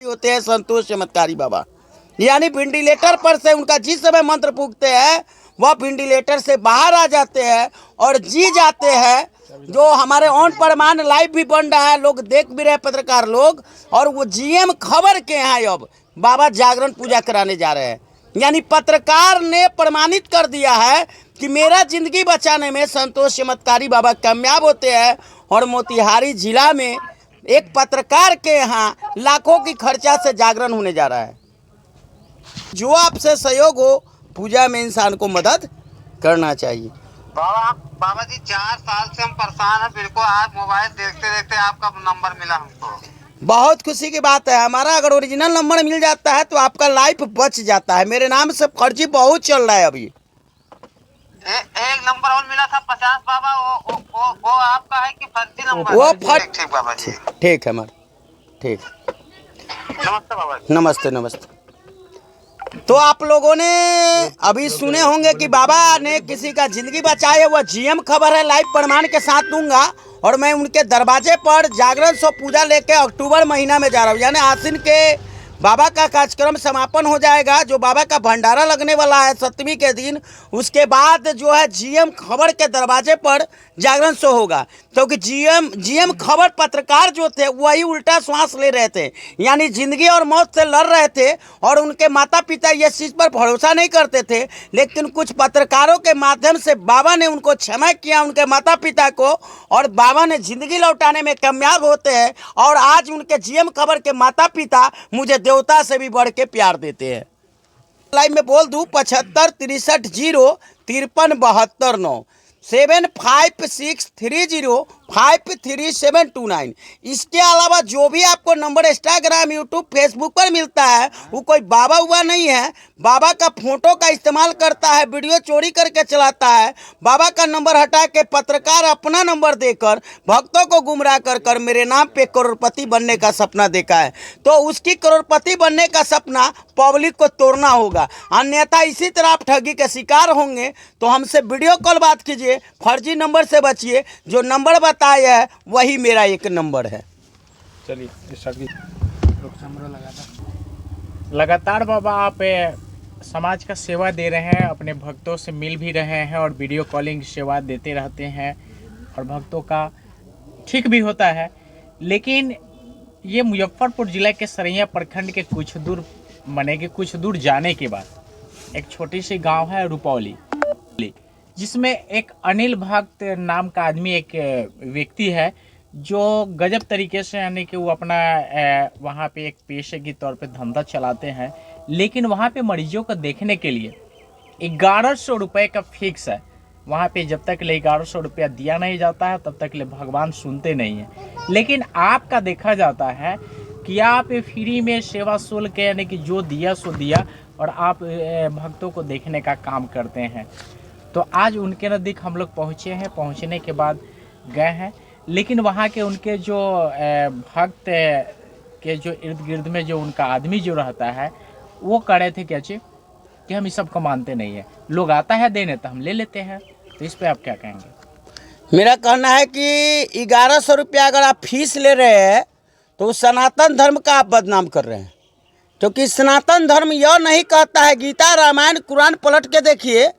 होते हैं संतोष चमत्कारी बाबा, यानी वेंटिलेटर पर से उनका जिस समय मंत्र फूकते हैं वह वेंटिलेटर से बाहर आ जाते हैं और जी जाते हैं। जो हमारे ऑन प्रमाण लाइव भी बन रहा है, लोग देख भी रहे पत्रकार लोग, और वो जीएम खबर के यहाँ अब बाबा जागरण पूजा कराने जा रहे हैं। यानी पत्रकार ने प्रमाणित कर दिया है कि मेरा जिंदगी बचाने में संतोष चमत्कारी बाबा कामयाब होते हैं। और मोतिहारी जिला में एक पत्रकार के यहाँ लाखों की खर्चा से जागरण होने जा रहा है। जो आपसे सहयोग हो, पूजा में इंसान को मदद करना चाहिए। बाबा जी 4 साल से हम परेशान हैं। बिल्कुल आज मोबाइल देखते देखते आपका नंबर मिला हमको। बहुत खुशी की बात है। हमारा अगर ओरिजिनल नंबर मिल जाता है तो आपका लाइफ बच जाता है। मेरे नाम से फर्जी बहुत चल रहा है अभी। एक नंबर और मिला था 50 बाबा, वो आपका है कि फर्जी नंबर? वो ठीक बाबा जी, ठीक है ठीक। नमस्ते बाबा जी। नमस्ते नमस्ते। तो आप लोगों ने अभी सुने होंगे कि बाबा ने किसी का जिंदगी बचाई, वह जीएम खबर है, लाइव प्रमाण के साथ दूंगा। और मैं उनके दरवाजे पर जागरण सो पूजा लेके अक्टूबर महीना में जा रहा हूँ। यानी आसिन के बाबा का कार्यक्रम समापन हो जाएगा, जो बाबा का भंडारा लगने वाला है 7वीं के दिन। उसके बाद जो है जीएम खबर के दरवाजे पर जागरण शो होगा, क्योंकि जीएम खबर पत्रकार जो थे वही उल्टा श्वास ले रहे थे, यानी जिंदगी और मौत से लड़ रहे थे। और उनके माता पिता ये चीज़ पर भरोसा नहीं करते थे, लेकिन कुछ पत्रकारों के माध्यम से बाबा ने उनको क्षमा किया, उनके माता पिता को, और बाबा ने जिंदगी लौटाने में कामयाब होते हैं। और आज उनके जीएम खबर के माता पिता मुझे देवता से भी बढ़ के प्यार देते हैं। लाइव में बोल दूँ 75 63 0 53 72 9 7563053729। इसके अलावा जो भी आपको नंबर इंस्टाग्राम, यूट्यूब, फेसबुक पर मिलता है वो कोई बाबा हुआ नहीं है। बाबा का फोटो का इस्तेमाल करता है, वीडियो चोरी करके चलाता है। बाबा का नंबर हटा के पत्रकार अपना नंबर देकर भक्तों को गुमराह कर मेरे नाम पे करोड़पति बनने का सपना देखा है। तो उसकी करोड़पति बनने का सपना पब्लिक को तोड़ना होगा, अन्यथा इसी तरह आप ठगी के शिकार होंगे। तो हमसे वीडियो कॉल बात कीजिए, फर्जी नंबर से बचिए। जो नंबर बताया है वही मेरा एक नंबर है। चलिए लगातार बाबा आप समाज का सेवा दे रहे हैं, अपने भक्तों से मिल भी रहे हैं और वीडियो कॉलिंग सेवा देते रहते हैं और भक्तों का ठीक भी होता है। लेकिन ये मुजफ्फरपुर जिला के सरैया प्रखंड के कुछ दूर जाने के बाद एक छोटी सी गांव है रुपौली, जिसमें एक अनिल भक्त नाम का आदमी, एक व्यक्ति है जो गजब तरीके से, यानी कि वो अपना वहाँ पे एक पेशे के तौर पे धंधा चलाते हैं। लेकिन वहाँ पे मरीजों को देखने के लिए 1100 रुपये का फिक्स है। वहाँ पे जब तक ले 1100 रुपया दिया नहीं जाता है तब तक ले भगवान सुनते नहीं हैं। लेकिन आपका देखा जाता है कि आप फ्री में सेवा शुल्क, यानी कि जो दिया सो दिया, और आप भक्तों को देखने का काम करते हैं। तो आज उनके नज़दीक हम लोग पहुँचे हैं। पहुँचने के बाद गए हैं, लेकिन वहाँ के उनके जो भक्त के जो इर्द गिर्द में जो उनका आदमी जो रहता है, वो कह रहे थे कि हम इस सब को मानते नहीं है, लोग आता है देने तो हम ले लेते हैं। तो इस पे आप क्या कहेंगे? मेरा कहना है कि 1100 रुपया अगर आप फीस ले रहे हैं तो सनातन धर्म का आप बदनाम कर रहे हैं, क्योंकि सनातन धर्म यह नहीं कहता है, गीता रामायण कुरान पलट के देखिए,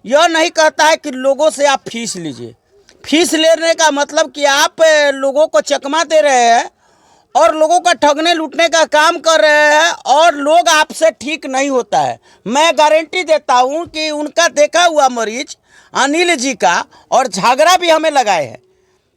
यह नहीं कहता है कि लोगों से आप फीस लीजिए। फीस लेने का मतलब कि आप लोगों को चकमा दे रहे हैं और लोगों का ठगने लूटने का काम कर रहे हैं, और लोग आपसे ठीक नहीं होता है। मैं गारंटी देता हूं कि उनका देखा हुआ मरीज अनिल जी का, और झगड़ा भी हमें लगाए हैं।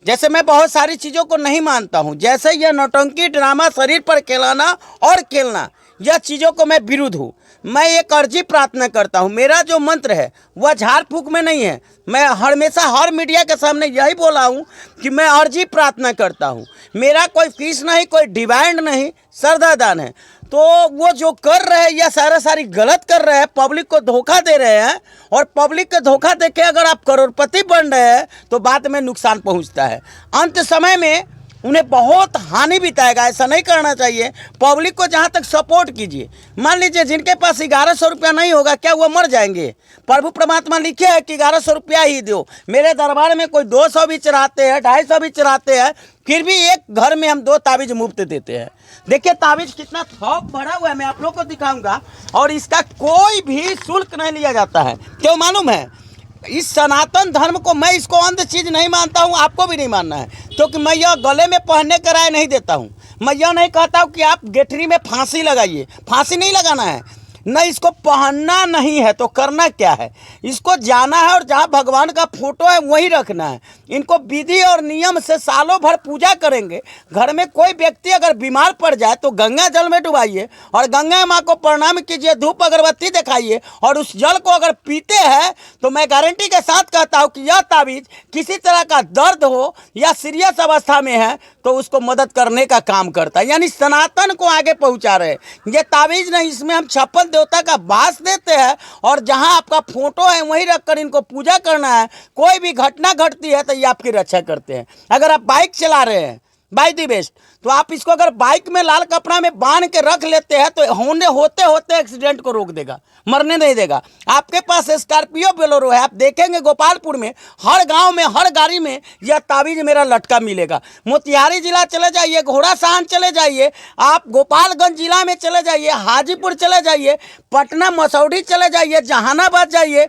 जैसे मैं बहुत सारी चीज़ों को नहीं मानता हूं, जैसे यह नौटंकी ड्रामा, शरीर पर खेलाना और खेलना, यह चीज़ों को मैं विरुद्ध हूँ। मैं एक अर्जी प्रार्थना करता हूँ। मेरा जो मंत्र है वह झाड़ फूक में नहीं है। मैं हमेशा हर मीडिया के सामने यही बोला हूँ कि मैं अर्जी प्रार्थना करता हूँ। मेरा कोई फीस नहीं, कोई डिमांड नहीं, श्रद्धा दान है। तो वो जो कर रहे हैं यह सारी गलत कर रहे हैं, पब्लिक को धोखा दे रहे हैं। और पब्लिक को धोखा देके अगर आप करोड़पति बन रहे हैं तो बाद में नुकसान पहुँचता है। अंत समय में उन्हें बहुत हानि बिताएगा। ऐसा नहीं करना चाहिए। पब्लिक को जहाँ तक सपोर्ट कीजिए। मान लीजिए जिनके पास 1100 रुपया नहीं होगा, क्या वो मर जाएंगे? प्रभु परमात्मा लिखे है कि 1100 रुपया ही दो। मेरे दरबार में कोई 200 भी चढ़ाते हैं, 250 भी चढ़ाते हैं, फिर भी एक घर में हम 2 ताबीज मुफ्त देते हैं। देखिए ताबीज कितना थोक भरा हुआ है, मैं आप लोग को दिखाऊंगा। और इसका कोई भी शुल्क नहीं लिया जाता है। क्यों मालूम है? इस सनातन धर्म को मैं इसको अंध चीज़ नहीं मानता हूँ, आपको भी नहीं मानना है, क्योंकि मैं यह गले में पहनने का राय नहीं देता हूँ। मैं यह नहीं कहता हूँ कि आप गेठरी में फांसी लगाइए, फांसी नहीं लगाना है। न इसको पहनना नहीं है तो करना क्या है? इसको जाना है और जहाँ भगवान का फोटो है वहीं रखना है। इनको विधि और नियम से सालों भर पूजा करेंगे। घर में कोई व्यक्ति अगर बीमार पड़ जाए तो गंगा जल में डुबाइए और गंगा माँ को प्रणाम कीजिए, धूप अगरबत्ती दिखाइए, और उस जल को अगर पीते हैं तो मैं गारंटी के साथ कहता हूँ कि यह ताबीज किसी तरह का दर्द हो या सीरियस अवस्था में है तो उसको मदद करने का काम करता है। यानी सनातन को आगे पहुँचा रहे। ये ताबीज नहीं, इसमें हम 56 देवता का वास देते हैं और जहां आपका फोटो है वहीं रखकर इनको पूजा करना है। कोई भी घटना घटती है तो ये आपकी रक्षा करते हैं। अगर आप बाइक चला रहे हैं बाय द बेस्ट, तो आप इसको अगर बाइक में लाल कपड़ा में बांध के रख लेते हैं तो होते होते एक्सीडेंट को रोक देगा, मरने नहीं देगा। आपके पास स्कॉर्पियो बोलेरो है, आप देखेंगे गोपालपुर में हर गांव में हर गाड़ी में यह ताबीज मेरा लटका मिलेगा। मोतिहारी जिला चले जाइए, घोड़ा सहन चले जाइए, आप गोपालगंज जिला में चले जाइए, हाजीपुर चले जाइए, पटना मसौढ़ी चले जाइए, जहानाबाद जाइए,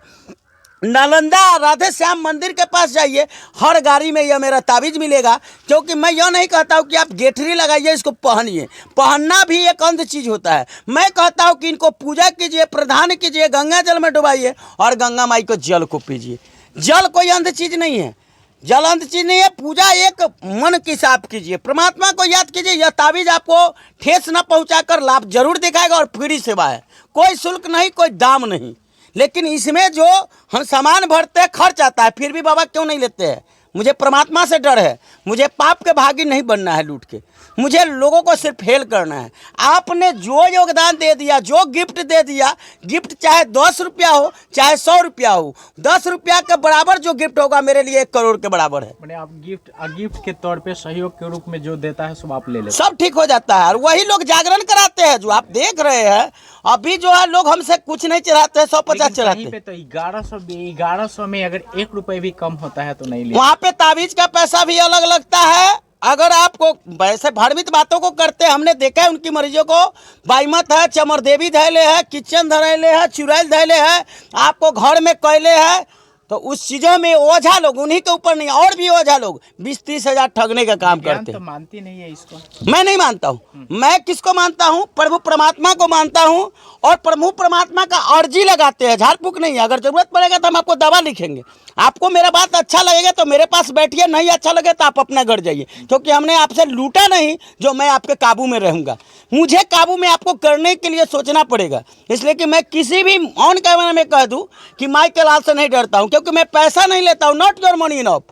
नालंदा राधे श्याम मंदिर के पास जाइए, हर गाड़ी में यह मेरा ताबीज मिलेगा। क्योंकि मैं यह नहीं कहता हूँ कि आप गेठरी लगाइए, इसको पहनिए। पहनना भी एक अंध चीज़ होता है। मैं कहता हूँ कि इनको पूजा कीजिए, प्रदान कीजिए, गंगा जल में डुबाइए और गंगा माई को जल को पीजिए। जल कोई अंध चीज़ नहीं है, जल अंध चीज़ नहीं है। पूजा एक मन की साफ कीजिए, परमात्मा को याद कीजिए। यह ताबीज आपको ठेस न पहुँचाकर लाभ जरूर दिखाएगा और फ्री सेवा है, कोई शुल्क नहीं, कोई दाम नहीं। लेकिन इसमें जो हम सामान भरते हैं खर्च आता है, फिर भी बाबा क्यों नहीं लेते हैं? मुझे परमात्मा से डर है, मुझे पाप के भागी नहीं बनना है लूट के, मुझे लोगों को सिर्फ फेल करना है। आपने जो योगदान दे दिया, जो गिफ्ट दे दिया, गिफ्ट चाहे 10 रुपया हो चाहे 100 रुपया हो, 10 रुपया के बराबर जो गिफ्ट होगा मेरे लिए 1 करोड़ के बराबर है। मैंने आप गिफ्ट के तौर पे सहयोग के रूप में जो देता है सब आप ले लेते, सब ठीक हो जाता है। और वही लोग जागरण कराते हैं जो आप देख रहे हैं। अभी जो है लोग हमसे कुछ नहीं चढ़ाते हैं, 150 चढ़ाते हैं। पे तो 1100 में अगर 1 रुपये भी कम होता है तो नहीं ले। वहाँ पे ताबीज का पैसा भी अलग लगता है। अगर आपको वैसे भ्रमित बातों को करते हैं, हमने देखा है उनकी मरीजों को, बाईमत है, चमर देवी धैले है, किचन धैले है, चुड़ैल धैले है, आपको घर में कैले है, तो उस चीज़ों में ओझा लोग, उन्हीं के ऊपर नहीं और भी ओझा लोग 20-30 हजार ठगने का काम करते हैं। तो मानती नहीं है इसको? मैं नहीं मानता हूँ। मैं किसको मानता हूँ? प्रभु परमात्मा को मानता हूँ। और प्रभु परमात्मा का अर्जी लगाते हैं, झाड़ फूक नहीं। अगर जरूरत पड़ेगा तो हम आपको दवा लिखेंगे। आपको मेरा बात अच्छा लगेगा तो मेरे पास बैठिए, नहीं अच्छा लगे तो आप अपना घर जाइए। क्योंकि हमने आपसे लूटा नहीं जो मैं आपके काबू में रहूँगा। मुझे काबू में आपको करने के लिए सोचना पड़ेगा। इसलिए कि मैं किसी भी ऑन कैमरा में कह दूँ कि माई के लाल से नहीं डरता हूँ, क्योंकि मैं पैसा नहीं लेता हूँ। Not your money enough.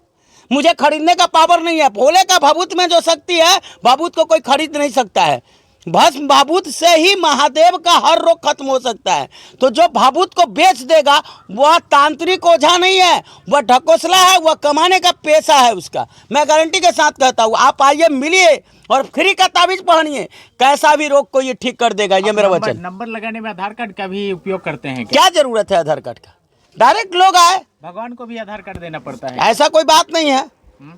मुझे खरीदने का पावर नहीं है। भोले का भाभूत में जो शक्ति है, भाभूत को कोई खरीद नहीं सकता है। भस्म भाभूत से ही महादेव का हर रोग खत्म हो सकता है। तो जो भाभूत को बेच देगा वह तांत्रिक ओझा नहीं है, वह ढकोसला है, वह कमाने का पेशा है उसका। मैं गारंटी के साथ कहता हूँ, आप आइए, मिलिए और फ्री का ताबीज पहनिए, कैसा भी रोग को ये ठीक कर देगा। ये मेरा वचन। नंबर लगाने में आधार कार्ड का भी उपयोग करते हैं क्या जरूरत है आधार कार्ड का? डायरेक्ट लोग आए, भगवान को भी आधार कार्ड देना पड़ता है? ऐसा कोई बात नहीं है।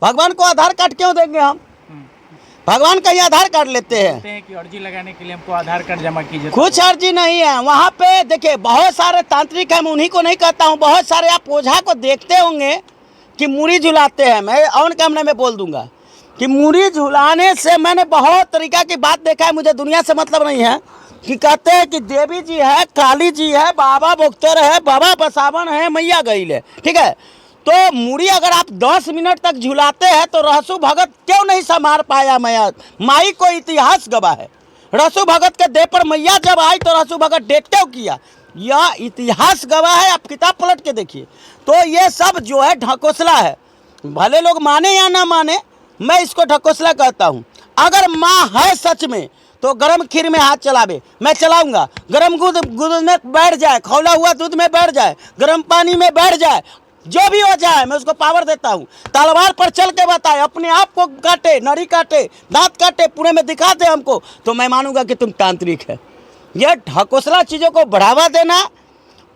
भगवान को आधार कार्ड क्यों देंगे हम? भगवान कहीं आधार कार्ड लेते हैं कि अर्जी लगाने के लिए हमको आधार कार्ड जमा कीजिए? कुछ अर्जी नहीं है। वहाँ पे देखिए बहुत सारे तांत्रिक हैं, मैं उन्हीं को नहीं कहता हूँ। बहुत सारे आप ओझा को देखते होंगे कि मूड़ी झुलाते हैं। मैं ऑन कैमरा में बोल दूंगा कि मूड़ी झुलाने से मैंने बहुत तरीका की बात देखा है। मुझे दुनिया से मतलब नहीं है कि कहते हैं कि देवी जी है, काली जी है, बाबा बोक्तर है, बाबा बसावन है, मैया गईल है, ठीक है। तो मूड़ी अगर आप 10 मिनट तक झुलाते हैं तो रहसु भगत क्यों नहीं संभाल पाया मैया? माई को इतिहास गवाह है। रहसु भगत के देह पर मैया जब आई तो रहसु भगत डेट क्यों किया? यह इतिहास गवाह है, आप किताब पलट के देखिए। तो ये सब जो है ढकोसला है। भले लोग माने या ना माने, मैं इसको ढकोसला कहता हूँ। अगर माँ है सच में तो गरम खीर में हाथ चलावे, मैं चलाऊंगा। गरम दूध में बैठ जाए, खौला हुआ दूध में बैठ जाए, गरम पानी में बैठ जाए, जो भी हो जाए मैं उसको पावर देता हूँ। तलवार पर चल के बताए, अपने आप को काटे, नरी काटे, दांत काटे, पूरे में दिखा दे हमको, तो मैं मानूंगा कि तुम तांत्रिक है। यह ढकोसला चीज़ों को बढ़ावा देना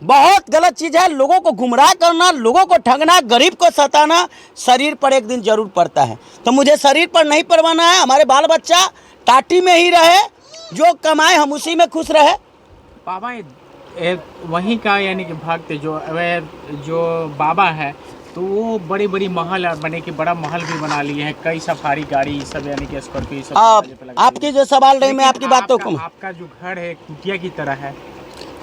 बहुत गलत चीज़ है। लोगों को गुमराह करना, लोगों को ठगना, गरीब को सताना शरीर पर एक दिन जरूर पड़ता है। तो मुझे शरीर पर नहीं परवाना है। हमारे बाल बच्चा टाटी में ही रहे, जो कमाए हम उसी में खुश रहे। बाबा वहीं का यानी कि भक्त जो बाबा है, तो वो बड़ी बड़ी महल बने कि बड़ा महल भी बना लिए हैं, कई सफारी गाड़ी सब यानी कि स्कॉर्पियो सब। आपकी जो सवाल रही मैं आपकी बातों को, आपका जो घर है कुटिया की तरह है,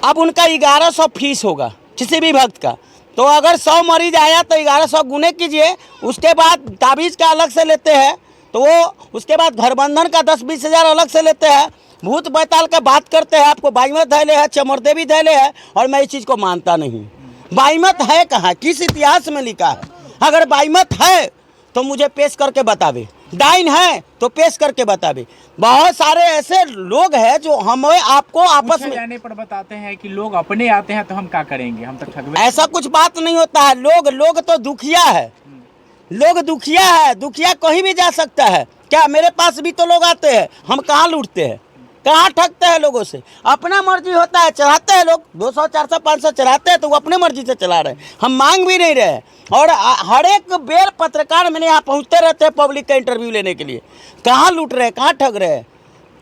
अब उनका 1100 फीस होगा किसी भी भक्त का। तो अगर 100 मरीज आया तो 1100 गुने कीजिए, उसके बाद ताबीज़ का अलग से लेते हैं, तो वो उसके बाद घर बंधन का 10-20 हज़ार अलग से लेते हैं। भूत बैताल का बात करते हैं, आपको बाईमत धैले है, चमरदेवी धैले है, और मैं इस चीज़ को मानता नहीं। बाईमत है कहाँ, किस इतिहास में लिखा है? अगर बाईमत है तो मुझे पेश करके बतावे, डाइन है तो पेश करके बतावे। बहुत सारे ऐसे लोग हैं जो हमें आपको आपस में जाने पर बताते हैं कि लोग अपने आते हैं तो हम क्या करेंगे, हम तो ठगवे। ऐसा कुछ बात नहीं होता है। लोग तो दुखिया है, लोग दुखिया है, दुखिया कहीं भी जा सकता है। क्या मेरे पास भी तो लोग आते हैं, हम कहाँ लूटते हैं, कहाँ ठगते हैं लोगों से? अपना मर्जी होता है, चढ़ाते हैं लोग 200 400 500 चढ़ाते हैं, तो वो अपने मर्जी से चला रहे हैं, हम मांग भी नहीं रहे। और हर एक बेर पत्रकार मेरे यहाँ पहुँचते रहते हैं पब्लिक का इंटरव्यू लेने के लिए। कहाँ लूट रहे हैं, कहाँ ठग रहे हैं,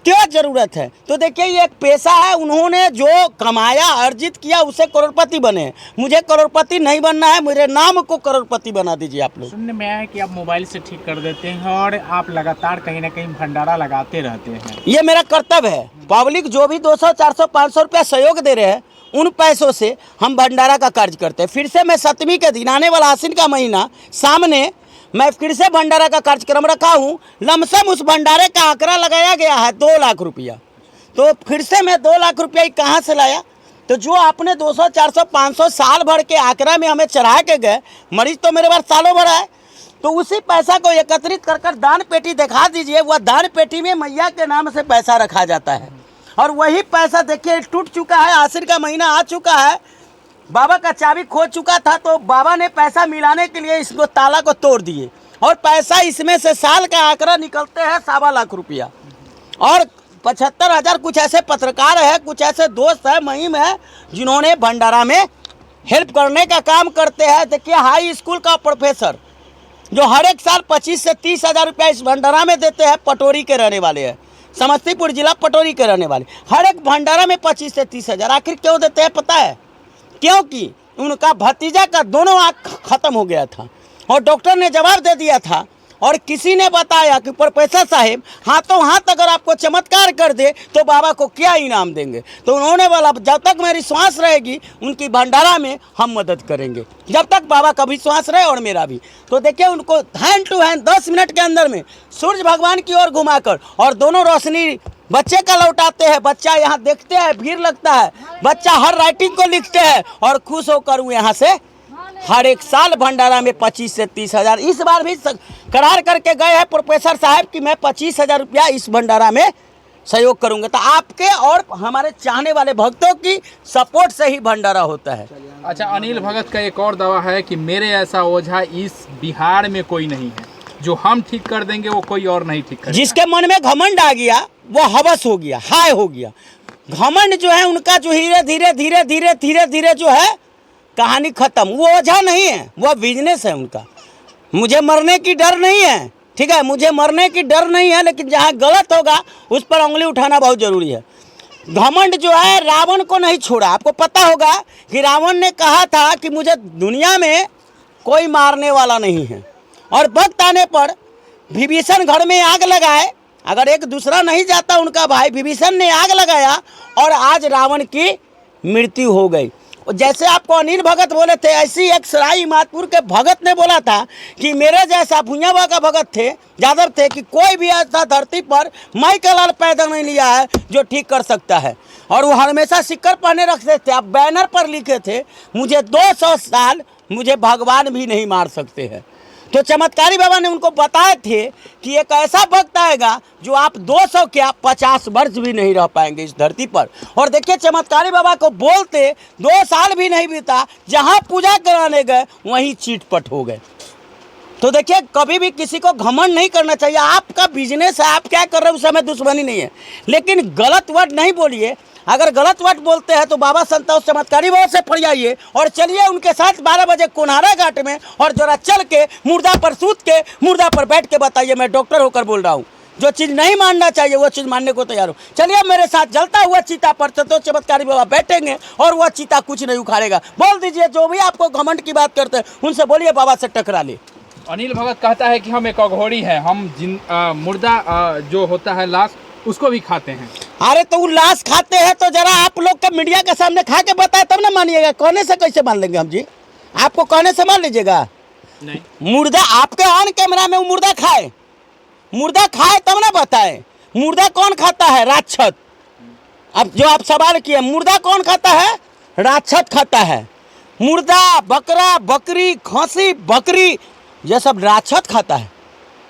क्या ज़रूरत है? तो देखिए ये एक पेशा है, उन्होंने जो कमाया अर्जित किया उसे करोड़पति बने। मुझे करोड़पति नहीं बनना है, मेरे नाम को करोड़पति बना दीजिए आप लोग। सुनने में आया कि आप मोबाइल से ठीक कर देते हैं और आप लगातार कहीं ना कहीं भंडारा लगाते रहते हैं। ये मेरा कर्तव्य है। पब्लिक जो भी 200 400 500 रुपया सहयोग दे रहे हैं, उन पैसों से हम भंडारा का कार्य करते हैं। फिर से मैं 7वीं के दिन आने वाला आश्विन का महीना सामने मैं फिर से भंडारा का कार्यक्रम रखा हूँ। लमसम उस भंडारे का आंकड़ा लगाया गया है 2 लाख रुपया। तो फिर से मैं 2 लाख रुपया कहाँ से लाया? तो जो आपने 200 400 500 साल भर के आंकड़ा में हमें चढ़ा के गए, मरीज तो मेरे बार सालों भर आए, तो उसी पैसा को एकत्रित कर दान पेटी दिखा दीजिए। वह दान पेटी में मैया के नाम से पैसा रखा जाता है, और वही पैसा देखिए टूट चुका है। आश्विन का महीना आ चुका है, बाबा का चाबी खो चुका था, तो बाबा ने पैसा मिलाने के लिए इसको ताला को तोड़ दिए, और पैसा इसमें से साल का आंकड़ा निकलते हैं 1.25 लाख रुपया। और 75,000 कुछ ऐसे पत्रकार है, कुछ ऐसे दोस्त है, मुहिम है, जिन्होंने भंडारा में हेल्प करने का काम करते हैं। देखिए हाई स्कूल का प्रोफेसर जो हर एक साल 25 से 30 हज़ार रुपया इस भंडारा में देते हैं, पटोरी के रहने वाले हैं, समस्तीपुर जिला पटोरी के रहने वाले, हर एक भंडारा में 25 से 30 हज़ार। आखिर क्यों देते हैं पता है? क्योंकि उनका भतीजा का दोनों आँख खत्म हो गया था, और डॉक्टर ने जवाब दे दिया था, और किसी ने बताया कि प्रोफेसर साहब हाथों हाथ अगर आपको चमत्कार कर दे तो बाबा को क्या इनाम देंगे। तो उन्होंने बोला जब तक मेरी श्वास रहेगी उनकी भंडारा में हम मदद करेंगे, जब तक बाबा का भी श्वास रहे और मेरा भी। तो देखिए उनको हैंड टू हैंड 10 मिनट के अंदर में सूर्य भगवान की ओर घुमाकर और दोनों रोशनी बच्चे का लौटाते हैं। बच्चा यहाँ देखते हैं, भीड़ लगता है, बच्चा हर राइटिंग को लिखते हैं, और खुश होकर वो यहाँ से हर एक साल भंडारा में 25 से 30 हज़ार। इस बार भी करार करके गए हैं प्रोफेसर साहब कि मैं 25 हज़ार रुपया इस भंडारा में सहयोग करूंगा। तो आपके और हमारे चाहने वाले भक्तों की सपोर्ट से ही भंडारा होता है। अच्छा, अनिल भगत का एक और दावा है कि मेरे ऐसा ओझा इस बिहार में कोई नहीं है, जो हम ठीक कर देंगे वो कोई और नहीं ठीक करेगा। जिसके मन में घमंड आ गया वो हवस हो गया, हाय हो गया। घमंड जो है उनका जो धीरे धीरे धीरे धीरे धीरे धीरे जो है कहानी खत्म। वो ओझा नहीं है, वो बिजनेस है उनका। मुझे मरने की डर नहीं है, ठीक है, मुझे मरने की डर नहीं है, लेकिन जहाँ गलत होगा उस पर उंगली उठाना बहुत ज़रूरी है। घमंड जो है रावण को नहीं छोड़ा। आपको पता होगा कि रावण ने कहा था कि मुझे दुनिया में कोई मारने वाला नहीं है, और वक्त आने पर विभीषण घर में आग लगाए। अगर एक दूसरा नहीं जाता उनका भाई, विभीषण ने आग लगाया और आज रावण की मृत्यु हो गई। जैसे आपको अनिल भगत बोले थे, ऐसी एक सराई मातपुर के भगत ने बोला था कि मेरे जैसा भुइयाबा का भगत थे, यादव थे, कि कोई भी ऐसा धरती पर माई का लाल पैदा नहीं लिया है जो ठीक कर सकता है। और वो हमेशा सिक्कर पहने रखते थे, अब बैनर पर लिखे थे मुझे 200 साल मुझे भगवान भी नहीं मार सकते हैं। तो चमत्कारी बाबा ने उनको बताए थे कि एक ऐसा वक्त आएगा जो आप 200 क्या 50 वर्ष भी नहीं रह पाएंगे इस धरती पर। और देखिए चमत्कारी बाबा को बोलते 2 साल भी नहीं बीता, जहाँ पूजा कराने गए वहीं चीटपट हो गए। तो देखिए कभी भी किसी को घमंड नहीं करना चाहिए। आपका बिजनेस है, आप क्या कर रहे हो, उस समय दुश्मनी नहीं है, लेकिन गलत वर्ड नहीं बोलिए। अगर गलत वर्ड बोलते हैं तो बाबा संतोष चमत्कारी बाबा से फरियाइए और चलिए उनके साथ 12 बजे कोनहारा घाट में, और जरा चल के मुर्दा पर सूत के मुर्दा पर बैठ के बताइए मैं डॉक्टर होकर बोल रहा हूँ। जो चीज़ नहीं मानना चाहिए वो चीज़ मानने को तैयार हो। चलिए मेरे साथ जलता हुआ चीता पर संतोष चमत्कारी बाबा बैठेंगे और वह चीता कुछ नहीं उखाड़ेगा। बोल दीजिए, जो भी आपको घमंड की बात करते हैं उनसे बोलिए बाबा से टकरा ले। अनिल भगत कहता है कि हम एक अघोरी हैं, हम मुर्दा जो होता है लाश उसको भी खाते हैं। अरे तो वो लाश खाते हैं तो जरा आप लोग का मीडिया के सामने खा के बताए तब ना मानिएगा। कहने से कैसे मान लेंगे हम जी? आपको कहने से मान लीजिएगा? नहीं, मुर्दा आपके ऑन कैमरा में वो मुर्दा खाए तब ना बताए। मुर्दा कौन खाता है? राक्षस। अब जो आप सवाल किए, मुर्दा कौन खाता है? राक्षस खाता है। मुर्दा, बकरा, बकरी, खसी, बकरी, ये सब राक्षस खाता है,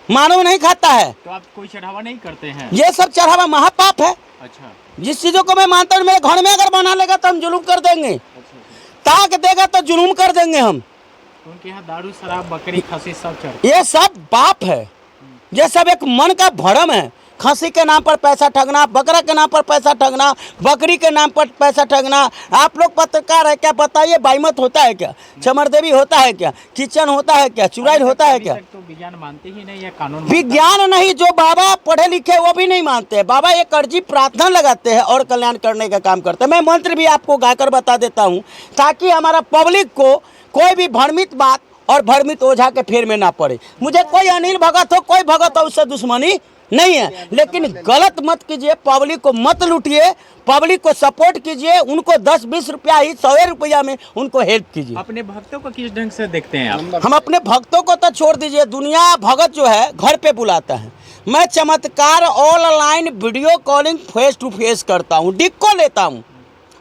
मानव नहीं खाता है। तो आप कोई चढ़ावा नहीं करते हैं? ये सब चढ़ावा महापाप है। अच्छा, जिस चीज़ों को मैं मानता हूँ, मेरे घर में अगर बना लेगा तो हम जुलूम कर देंगे, ताक देगा तो जुलूम कर देंगे हम। तो उनके यहाँ दारू शराब बकरी खसी सब चढ़, ये सब पाप है, ये सब एक मन का भ्रम है। खसी के नाम पर पैसा ठगना, बकरा के नाम पर पैसा ठगना, बकरी के नाम पर पैसा ठगना। आप लोग पत्रकार है क्या? बताइए, बाईमत होता है क्या? चमरदेवी होता है क्या? किचन होता है क्या? चुड़ैल होता है क्या? तो विज्ञान मानते ही नहीं है, कानून विज्ञान नहीं, जो बाबा पढ़े लिखे वो भी नहीं मानते। बाबा एक अर्जी प्रार्थना लगाते हैं और कल्याण करने का काम करते हैं। मैं मंत्र भी आपको गाकर बता देता हूँ ताकि हमारा पब्लिक को कोई भी भ्रमित बात और भ्रमित ओझा के फेर में ना पड़े। मुझे कोई अनिल भगत हो, कोई भगत हो, उससे दुश्मनी नहीं है, लेकिन गलत मत कीजिए, पब्लिक को मत लूटिए, पब्लिक को सपोर्ट कीजिए, उनको 10-20 रुपया ही 100 रुपया में उनको हेल्प कीजिए। अपने भक्तों को किस ढंग से देखते हैं आप? हम अपने भक्तों को तो छोड़ दीजिए, दुनिया भगत जो है घर पे बुलाता है। मैं चमत्कार online video calling face to face करता हूँ, डिक्को लेता हूँ,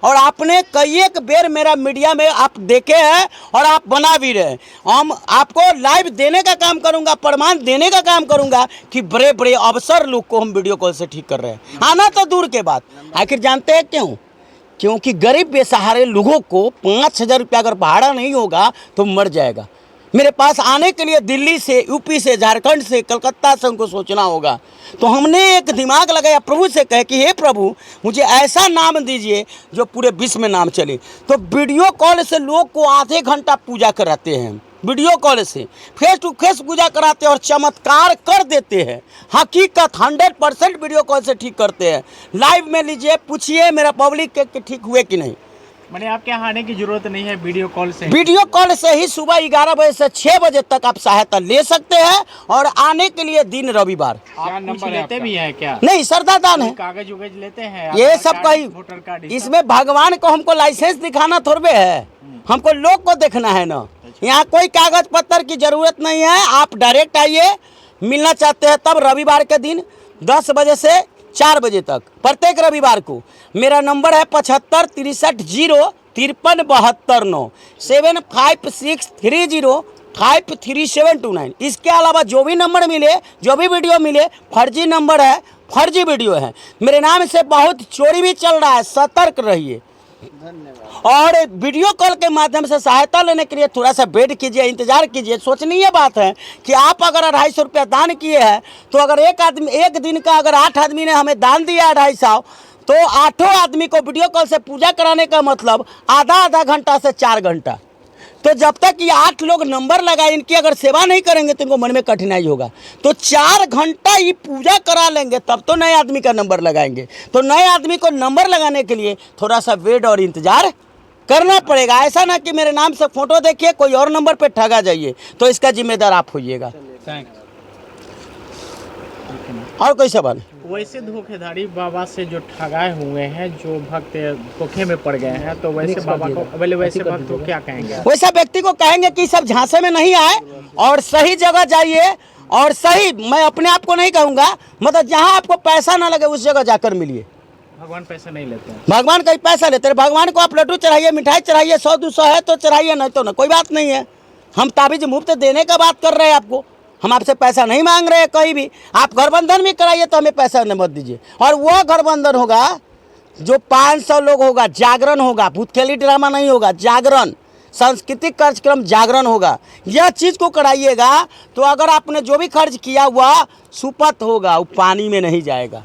और आपने कई एक बेर मेरा मीडिया में आप देखे हैं और आप बना भी रहे। हम आपको लाइव देने का काम करूंगा, प्रमाण देने का काम करूंगा कि बड़े बड़े अफसर लोग को हम वीडियो कॉल से ठीक कर रहे हैं। आना तो दूर के बात, आखिर जानते हैं क्यों? क्योंकि गरीब बेसहारे लोगों को 5000 रुपया अगर भाड़ा नहीं होगा तो मर जाएगा। मेरे पास आने के लिए दिल्ली से, यूपी से, झारखंड से, कलकत्ता से उनको सोचना होगा। तो हमने एक दिमाग लगाया, प्रभु से कहे कि हे प्रभु, मुझे ऐसा नाम दीजिए जो पूरे विश्व में नाम चले। तो वीडियो कॉल से लोग को आधे घंटा पूजा कराते हैं, वीडियो कॉल से फेस टू फेस पूजा कराते हैं और चमत्कार कर देते हैं। हकीकत 100% वीडियो कॉल से ठीक करते हैं। लाइव में लीजिए, पूछिए मेरा पब्लिक के ठीक हुए कि नहीं। मैंने आपके यहाँ आने की जरूरत नहीं है, वीडियो कॉल से ही सुबह 11 बजे से 6 बजे तक आप सहायता ले सकते हैं। और आने के लिए दिन रविवार। आप कुछ लेते भी हैं क्या? नहीं, श्रद्धा दान है, कागज उगज लेते हैं? ये सब कहीं वोटर कार्ड, इसमें भगवान को हमको लाइसेंस दिखाना थोड़े है, हमको लोग को देखना है ना। यहाँ कोई कागज पत्तर की जरूरत नहीं है। आप डायरेक्ट आइए, मिलना चाहते हैं तब रविवार के दिन 10 बजे से 4 बजे तक प्रत्येक रविवार को। मेरा नंबर है 75 63 0 53 72 9 756 30 53729। इसके अलावा जो भी नंबर मिले, जो भी वीडियो मिले, फर्जी नंबर है, फर्जी वीडियो है। मेरे नाम से बहुत चोरी भी चल रहा है, सतर्क रहिए। और वीडियो कॉल के माध्यम से सहायता लेने के लिए थोड़ा सा वेट कीजिए, इंतजार कीजिए। सोचनीय बात है कि आप अगर 250 रुपया दान किए हैं तो अगर एक दिन का अगर 8 आदमी ने हमें दान दिया 250, तो 8 आदमी को वीडियो कॉल से पूजा कराने का मतलब आधा घंटा से 4 घंटा। तो जब तक ये 8 लोग नंबर लगाए, इनकी अगर सेवा नहीं करेंगे तो इनको मन में कठिनाई होगा। तो 4 घंटा ये पूजा करा लेंगे तब तो नए आदमी का नंबर लगाएंगे। तो नए आदमी को नंबर लगाने के लिए थोड़ा सा वेट और इंतजार करना पड़ेगा। ऐसा ना कि मेरे नाम से फोटो देखिए कोई और नंबर पे ठगा जाइए, तो इसका जिम्मेदार आप होइएगा। और कोई सवाल? वैसे धोखेधारी बाबा से जो ठगाए हुए हैं, जो भक्त धोखे में पड़ गए हैं, तो वैसे बाबा को, वैसे भक्त को क्या कहेंगे? वैसा व्यक्ति को कहेंगे कि सब झांसे में नहीं आए और सही जगह जाइए। और सही, मैं अपने आप को नहीं कहूँगा, मतलब जहाँ आपको पैसा ना लगे उस जगह जाकर मिलिए। भगवान पैसा नहीं लेते हैं। भगवान कहीं पैसा लेते हैं? भगवान को आप लड्डू चढ़ाइए, मिठाई चढ़ाइए, 100-200 है तो चढ़ाइए, नहीं तो ना, कोई बात नहीं है। हम ताबीज मुफ्त देने का बात कर रहे हैं आपको, हम आपसे पैसा नहीं मांग रहे हैं कहीं भी। आप गठबंधन भी कराइए तो हमें पैसा न मत दीजिए। और वो गठबंधन होगा जो 500 लोग होगा, जागरण होगा, भूतखेली ड्रामा नहीं होगा, जागरण, सांस्कृतिक कार्यक्रम जागरण होगा। यह चीज़ को कराइएगा तो अगर आपने जो भी खर्च किया हुआ सुपथ होगा, वो पानी में नहीं जाएगा।